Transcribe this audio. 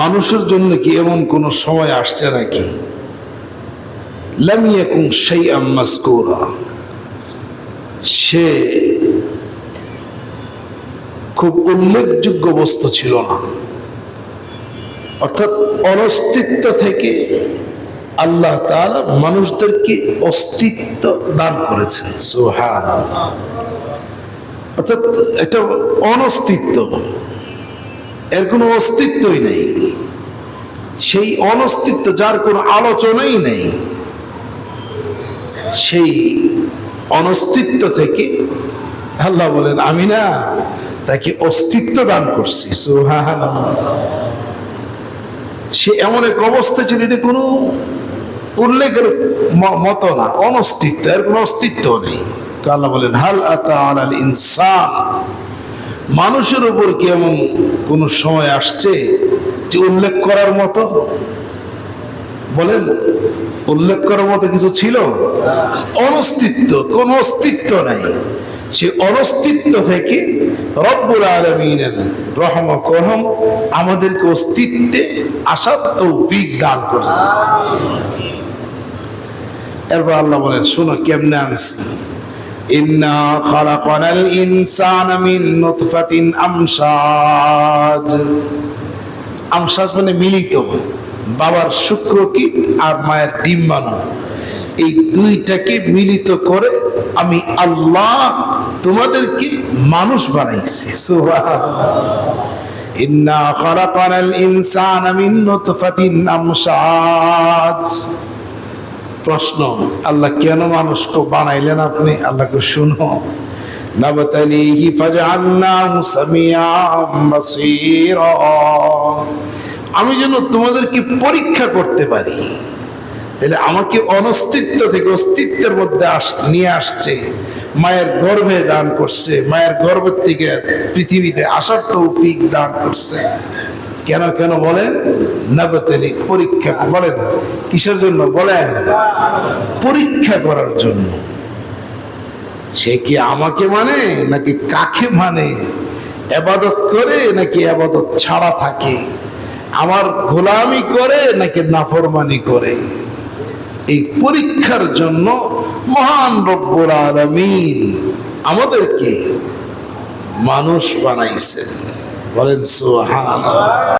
মানুষের জন্য কি এমন কোন সময় আসছে নাকি লাম ইয়াকুন শাইআম মাযকুরা, সে খুব উল্লেখযোগ্য বস্তু ছিল না, অর্থাৎ অনস্তিত্ব থেকে আল্লাহ তাআলা মানুষদেরকে অস্তিত্ব দান করেছেন। সুবহানাল্লাহ। অর্থাৎ এটা অনস্তিত্ব, এর কোনো অস্তিত্বই নেই, সেই অনস্তিত্ব যার কোনো আলোচনাই নেই, সেই অনস্তিত্ব থেকে আল্লাহ বলেন আমি না তাকে অস্তিত্ব দান করছি। সুবহানাল্লাহ। সে এমন এক অবস্থা ছিল এটা কোনো উল্লেখের মতো না, অনস্তিত্ব, এর কোনো অস্তিত্ব নেই। আল্লাহ বলেন হাল আতা আলাল ইনসান, মানুষের উপর কি এমন কোন সময় আসছে যে উল্লেখ করার মতো? বলেন, উল্লেখ করার মতো কিছু ছিল? অনস্তিত্ব, কোন অস্তিত্ব নাই। সে অনস্তিত্ব থেকে রব্বুল আলামিনের রহম করম আমাদেরকে অস্তিত্বে আসার তৌফিক দান করেছে। এরপর আল্লাহ বলেন শোনো কেমনে আনছি, ইন্না খালাকনাল ইনসানা মিন নুতফাতিন আমশাজ। আমশাজ মানে মিলিত, বাবার শুক্রকীট আর মায়ের ডিম্বাণু, এই দুইটাকে মিলিত করে আমি আল্লাহ তোমাদেরকে মানুষ বানাইছি। সুবহানাল্লাহ। ইন্না খালাকনাল ইনসানা মিন নুতফাতিন আমশাজ। প্রশ্ন, আল্লাহ কেন মানুষকে বানাইলেন আপনি? আল্লাহকে শুনো, নাবতালিহি ফাজআলনাহু সামিআম বাসীরা, আমি যেন তোমাদেরকে পরীক্ষা করতে পারি। তাহলে আমাকে অনস্তিত্ব থেকে অস্তিত্বের মধ্যে নিয়ে আসছে, মায়ের গর্ভে দান করছে, মায়ের গর্ভ থেকে পৃথিবীতে আসার তৌফিক দান করছে। কেন কেন বলেন? নাবতালি, পরীক্ষা। বলেন কিসের জন্য? বলেন পরীক্ষা করার জন্য। সে কি আমাকে মানে নাকি কাকে মানে? ইবাদত করে নাকি ইবাদত ছাড়া থাকে? আমার গোলামি করে নাকি নাফরমানি করে? এই পরীক্ষার জন্য মহান রব্বুল আলামিন আমাদেরকে মানুষ বানাইছেন। বলেন সুবহানাল্লাহ।